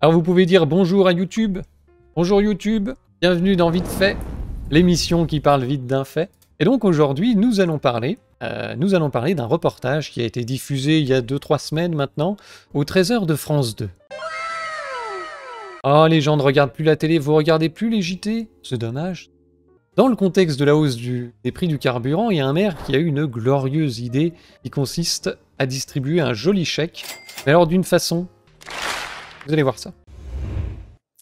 Alors vous pouvez dire bonjour à YouTube. Bonjour YouTube, bienvenue dans Vite Fait, l'émission qui parle vite d'un fait. Et donc aujourd'hui, nous allons parler d'un reportage qui a été diffusé il y a 2-3 semaines maintenant, au 13h de France 2. Oh, les gens ne regardent plus la télé, vous regardez plus les JT? C'est dommage. Dans le contexte de la hausse des prix du carburant, il y a un maire qui a eu une glorieuse idée qui consiste à distribuer un joli chèque, mais alors d'une façon... Vous allez voir ça.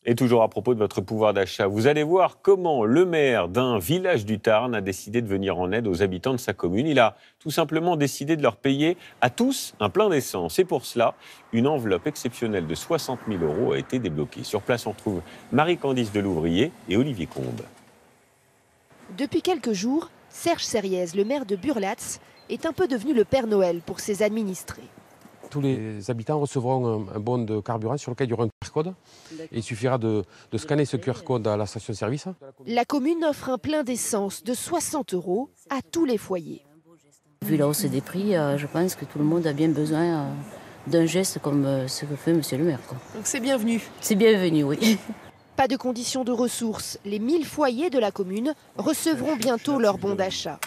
Et toujours à propos de votre pouvoir d'achat, vous allez voir comment le maire d'un village du Tarn a décidé de venir en aide aux habitants de sa commune. Il a tout simplement décidé de leur payer à tous un plein d'essence. Et pour cela, une enveloppe exceptionnelle de 60 000 € a été débloquée. Sur place, on retrouve Marie-Candice Delouvrier et Olivier Combes. Depuis quelques jours, Serge Serriez, le maire de Burlatz, est un peu devenu le Père Noël pour ses administrés. Tous les habitants recevront un bon de carburant sur lequel il y aura un QR code. Et il suffira de scanner ce QR code à la station-service. La commune offre un plein d'essence de 60 € à tous les foyers. Vu la hausse des prix, je pense que tout le monde a bien besoin d'un geste comme ce que fait monsieur le maire, quoi. Donc c'est bienvenu. C'est bienvenu, oui. Pas de conditions de ressources. Les 1000 foyers de la commune recevront bientôt leur bon d'achat.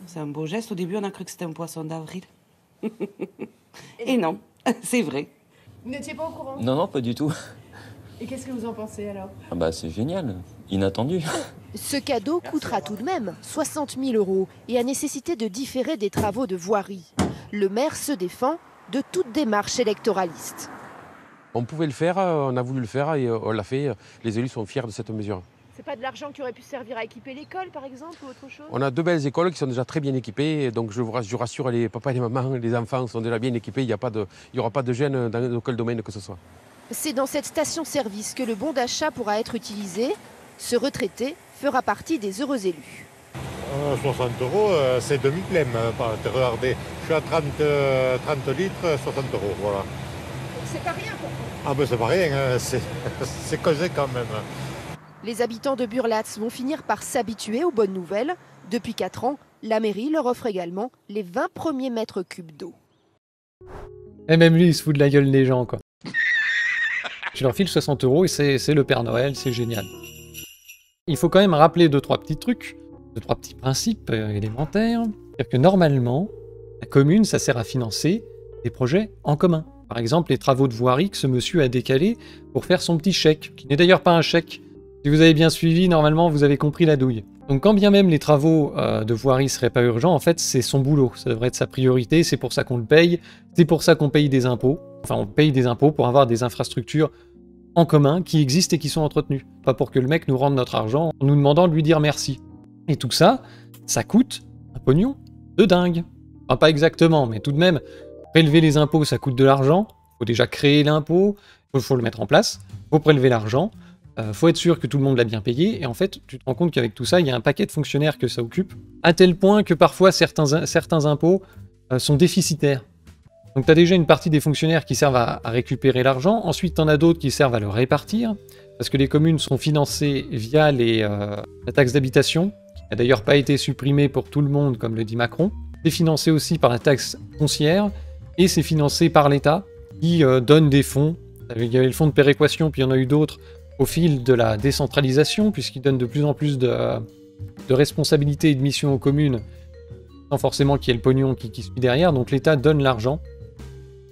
C'est un beau geste. Au début, on a cru que c'était un poisson d'avril. Et non, c'est vrai. Vous n'étiez pas au courant? Non, non, pas du tout. Et qu'est-ce que vous en pensez alors? Ah bah c'est génial, inattendu. Ce cadeau coûtera tout de même 60 000 € et a nécessité de différer des travaux de voirie. Le maire se défend de toute démarche électoraliste. On pouvait le faire, on a voulu le faire et on l'a fait. Les élus sont fiers de cette mesure. C'est pas de l'argent qui aurait pu servir à équiper l'école par exemple ou autre chose? On a 2 belles écoles qui sont déjà très bien équipées. Donc je rassure les papas et les mamans, les enfants sont déjà bien équipés. Il n'y aura pas de gêne dans aucun domaine que ce soit. C'est dans cette station-service que le bon d'achat pourra être utilisé. Ce retraité fera partie des heureux élus. 60 €, c'est demi-plein. Regardez, je suis à 30 litres, 60 €, voilà. C'est pas rien pour vous? Ah ben c'est pas rien, c'est causé quand même. Les habitants de Burlatz vont finir par s'habituer aux bonnes nouvelles. Depuis 4 ans, la mairie leur offre également les 20 premiers mètres cubes d'eau. Et même lui, il se fout de la gueule des gens, quoi. Je leur file 60 € et c'est le Père Noël, c'est génial. Il faut quand même rappeler 2-3 petits trucs, 2-3 petits principes élémentaires. C'est-à-dire que normalement, la commune, ça sert à financer des projets en commun. Par exemple, les travaux de voirie que ce monsieur a décalés pour faire son petit chèque, qui n'est d'ailleurs pas un chèque. Si vous avez bien suivi, normalement, vous avez compris la douille. Donc quand bien même les travaux de voirie seraient pas urgents, en fait, c'est son boulot. Ça devrait être sa priorité, c'est pour ça qu'on le paye. C'est pour ça qu'on paye des impôts. Enfin, on paye des impôts pour avoir des infrastructures en commun qui existent et qui sont entretenues. Pas pour que le mec nous rende notre argent en nous demandant de lui dire merci. Et tout ça, ça coûte un pognon de dingue. Enfin, pas exactement, mais tout de même, prélever les impôts, ça coûte de l'argent. Faut déjà créer l'impôt, faut le mettre en place, faut prélever l'argent. Faut être sûr que tout le monde l'a bien payé, et en fait, tu te rends compte qu'avec tout ça, il y a un paquet de fonctionnaires que ça occupe, à tel point que parfois certains impôts sont déficitaires. Donc tu as déjà une partie des fonctionnaires qui servent à récupérer l'argent, ensuite tu en as d'autres qui servent à le répartir, parce que les communes sont financées via la taxe d'habitation, qui n'a d'ailleurs pas été supprimée pour tout le monde, comme le dit Macron. C'est financé aussi par la taxe foncière, et c'est financé par l'État, qui donne des fonds. Il y avait le fonds de péréquation, puis il y en a eu d'autres, au fil de la décentralisation, puisqu'il donne de plus en plus de responsabilités et de missions aux communes, sans forcément qu'il y ait le pognon qui suit derrière. Donc l'État donne l'argent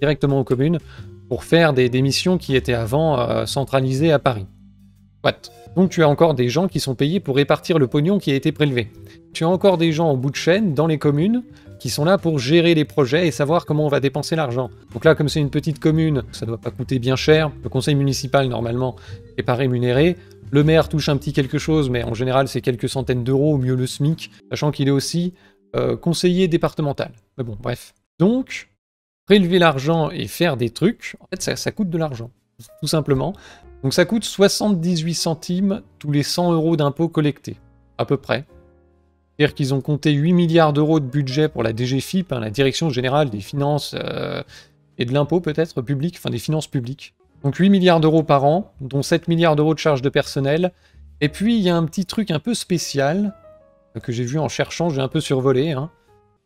directement aux communes pour faire des missions qui étaient avant centralisées à Paris. What? Donc tu as encore des gens qui sont payés pour répartir le pognon qui a été prélevé. Tu as encore des gens au bout de chaîne, dans les communes, qui sont là pour gérer les projets et savoir comment on va dépenser l'argent. Donc là, comme c'est une petite commune, ça ne doit pas coûter bien cher. Le conseil municipal, normalement, n'est pas rémunéré. Le maire touche un petit quelque chose, mais en général, c'est quelques centaines d'euros, au mieux le SMIC, sachant qu'il est aussi conseiller départemental. Mais bon, bref. Donc, prélever l'argent et faire des trucs, en fait, ça coûte de l'argent, tout simplement. Donc ça coûte 78 centimes tous les 100 € d'impôts collectés, à peu près. C'est-à-dire qu'ils ont compté 8 milliards d'euros de budget pour la DGFiP, la Direction Générale des Finances et de l'Impôt peut-être public, enfin des finances publiques. Donc 8 milliards d'euros par an, dont 7 milliards d'euros de charges de personnel. Et puis il y a un petit truc un peu spécial, que j'ai vu en cherchant, j'ai un peu survolé. Hein.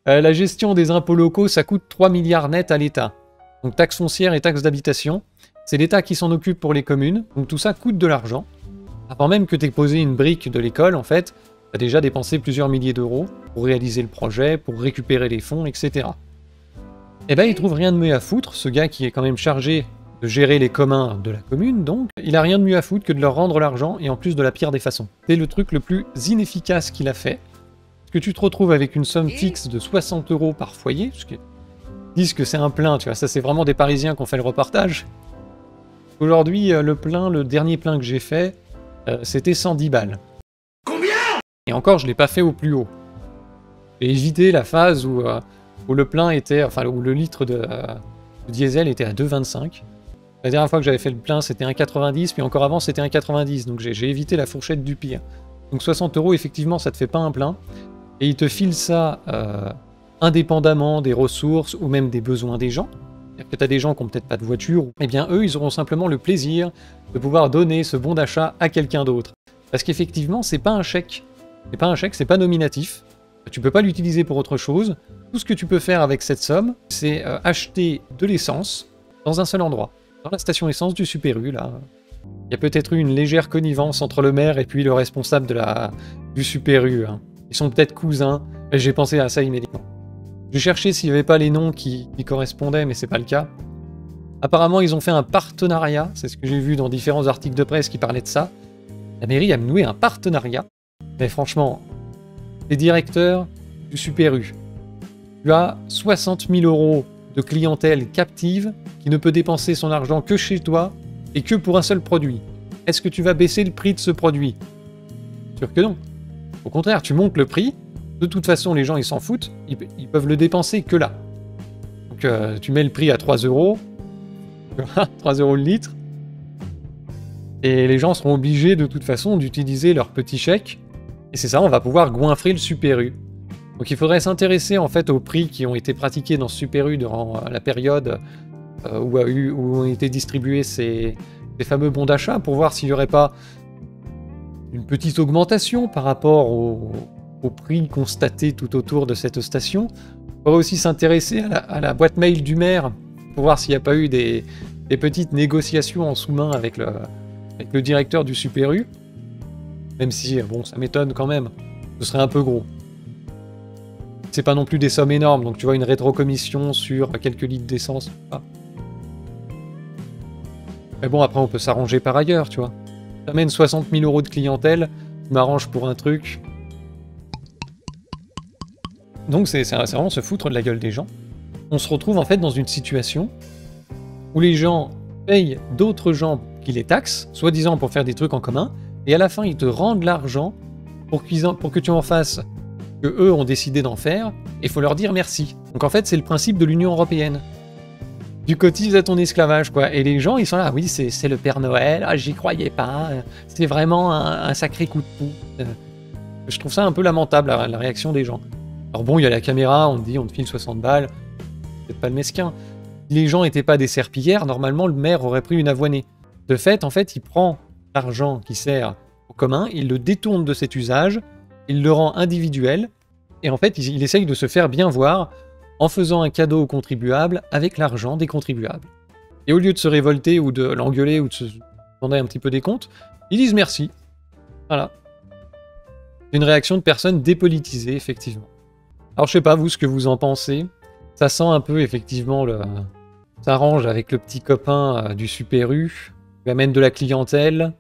La gestion des impôts locaux, ça coûte 3 milliards net à l'État. Donc taxes foncières et taxes d'habitation. c'est l'État qui s'en occupe pour les communes, donc tout ça coûte de l'argent. Avant même que tu aies posé une brique de l'école, en fait, tu as déjà dépensé plusieurs milliers d'euros pour réaliser le projet, pour récupérer les fonds, etc. Eh ben, il trouve rien de mieux à foutre, ce gars qui est quand même chargé de gérer les communs de la commune, donc, il a rien de mieux à foutre que de leur rendre l'argent, et en plus de la pire des façons. C'est le truc le plus inefficace qu'il a fait, parce que tu te retrouves avec une somme fixe de 60 € par foyer, parce qu'ils disent que c'est un plein, tu vois, ça c'est vraiment des Parisiens qui ont fait le reportage. Aujourd'hui, le dernier plein que j'ai fait, c'était 110 balles. Combien? Et encore, je l'ai pas fait au plus haut. J'ai évité la phase où le plein était, enfin où le litre de diesel était à 2,25. La dernière fois que j'avais fait le plein, c'était 1,90, puis encore avant, c'était 1,90. Donc j'ai évité la fourchette du pire. Donc 60 €, effectivement, ça te fait pas un plein. Et ils te filent ça indépendamment des ressources ou même des besoins des gens. C'est-à-dire que tu as des gens qui n'ont peut-être pas de voiture, eh bien eux, ils auront simplement le plaisir de pouvoir donner ce bon d'achat à quelqu'un d'autre. Parce qu'effectivement, c'est pas un chèque. C'est pas un chèque, c'est pas nominatif. Tu peux pas l'utiliser pour autre chose. Tout ce que tu peux faire avec cette somme, c'est acheter de l'essence dans un seul endroit. Dans la station essence du Super U, là. Il y a peut-être eu une légère connivence entre le maire et puis le responsable du Super U. Hein. Ils sont peut-être cousins, et j'ai pensé à ça immédiatement. J'ai cherché s'il n'y avait pas les noms qui correspondaient, mais c'est pas le cas. Apparemment, ils ont fait un partenariat, c'est ce que j'ai vu dans différents articles de presse qui parlaient de ça. La mairie a noué un partenariat, mais franchement, les directeurs du Super U, tu as 60 000 € de clientèle captive qui ne peut dépenser son argent que chez toi et que pour un seul produit. Est-ce que tu vas baisser le prix de ce produit? Sûr que non. Au contraire, tu montes le prix. De toute façon, les gens, ils s'en foutent. Ils peuvent le dépenser que là. Donc, tu mets le prix à 3 €. 3 € le litre. Et les gens seront obligés, de toute façon, d'utiliser leur petit chèque. Et c'est ça, on va pouvoir goinfrer le Super U. Donc, il faudrait s'intéresser, en fait, aux prix qui ont été pratiqués dans ce Super U durant la période où ont été distribués ces fameux bons d'achat pour voir s'il n'y aurait pas une petite augmentation par rapport au prix constaté tout autour de cette station. On pourrait aussi s'intéresser à la boîte mail du maire pour voir s'il n'y a pas eu des petites négociations en sous-main avec le directeur du Super U. Même si, bon, ça m'étonne quand même. Ce serait un peu gros. C'est pas non plus des sommes énormes, donc tu vois, une rétrocommission sur quelques litres d'essence. Ah. Mais bon, après, on peut s'arranger par ailleurs, tu vois. T'amènes 60 000 € de clientèle, je m'arrange pour un truc. Donc c'est vraiment se foutre de la gueule des gens. On se retrouve en fait dans une situation où les gens payent d'autres gens qui les taxent, soi-disant pour faire des trucs en commun, et à la fin ils te rendent l'argent pour que tu en fasses que eux ont décidé d'en faire, et il faut leur dire merci. Donc en fait c'est le principe de l'Union Européenne. Tu cotises à ton esclavage, quoi. Et les gens, ils sont là, oui, c'est le Père Noël, ah, j'y croyais pas, c'est vraiment un sacré coup de pouce. Je trouve ça un peu lamentable, la réaction des gens. Alors bon, il y a la caméra, on te dit, on te file 60 balles, c'est pas le mesquin. Si les gens n'étaient pas des serpillères, normalement, le maire aurait pris une avoinée. De fait, en fait, il prend l'argent qui sert au commun, il le détourne de cet usage, il le rend individuel, et en fait, il essaye de se faire bien voir en faisant un cadeau aux contribuables avec l'argent des contribuables. Et au lieu de se révolter ou de l'engueuler ou de se demander un petit peu des comptes, ils disent merci. Voilà. C'est une réaction de personnes dépolitisées, effectivement. Alors je sais pas, vous, ce que vous en pensez. Ça sent un peu, effectivement, ça arrange avec le petit copain du Super U, qui amène de la clientèle,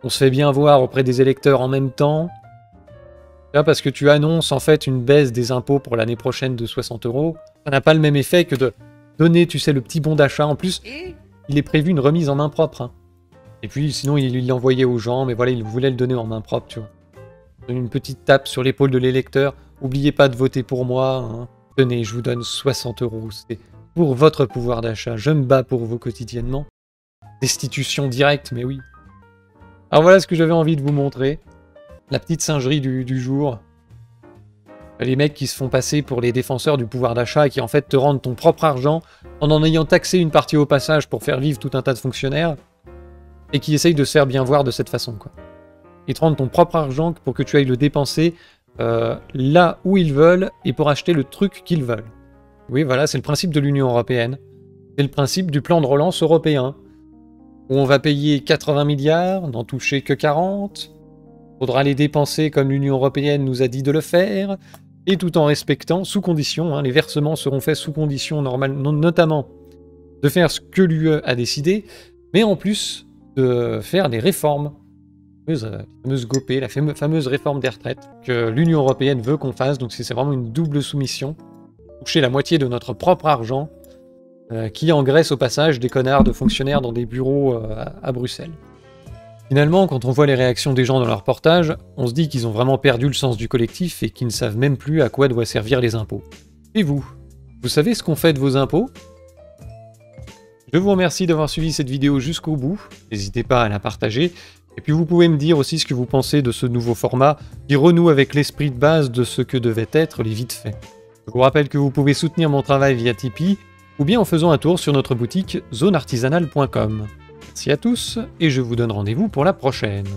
on se fait bien voir auprès des électeurs en même temps. Là, parce que tu annonces en fait une baisse des impôts pour l'année prochaine de 60 €, ça n'a pas le même effet que de donner, tu sais, le petit bon d'achat. En plus, il est prévu une remise en main propre. Hein. Et puis, sinon, il l'envoyait aux gens, mais voilà, il voulait le donner en main propre, tu vois. Une petite tape sur l'épaule de l'électeur. Oubliez pas de voter pour moi. Hein. Tenez, je vous donne 60 €. C'est pour votre pouvoir d'achat. Je me bats pour vous quotidiennement. Destitution directe, mais oui. Alors voilà ce que j'avais envie de vous montrer. La petite singerie du jour. Les mecs qui se font passer pour les défenseurs du pouvoir d'achat et qui en fait te rendent ton propre argent en ayant taxé une partie au passage pour faire vivre tout un tas de fonctionnaires et qui essayent de se faire bien voir de cette façon, quoi. Ils te rendent ton propre argent pour que tu ailles le dépenser là où ils veulent et pour acheter le truc qu'ils veulent. Oui, voilà, c'est le principe de l'Union Européenne. C'est le principe du plan de relance européen. où on va payer 80 milliards, n'en toucher que 40. Faudra les dépenser comme l'Union européenne nous a dit de le faire, et tout en respectant, sous condition, les versements seront faits sous condition normale, notamment de faire ce que l'UE a décidé, mais en plus de faire des réformes, la fameuse GOPE, la fameuse réforme des retraites, que l'Union européenne veut qu'on fasse, donc c'est vraiment une double soumission, toucher la moitié de notre propre argent, qui engraisse au passage des connards de fonctionnaires dans des bureaux à Bruxelles. Finalement, quand on voit les réactions des gens dans leur reportage, on se dit qu'ils ont vraiment perdu le sens du collectif et qu'ils ne savent même plus à quoi doivent servir les impôts. Et vous savez ce qu'on fait de vos impôts? Je vous remercie d'avoir suivi cette vidéo jusqu'au bout, n'hésitez pas à la partager, et puis vous pouvez me dire aussi ce que vous pensez de ce nouveau format qui renoue avec l'esprit de base de ce que devaient être les vite faits. Je vous rappelle que vous pouvez soutenir mon travail via Tipeee, ou bien en faisant un tour sur notre boutique zoneartisanale.com. Merci à tous, et je vous donne rendez-vous pour la prochaine.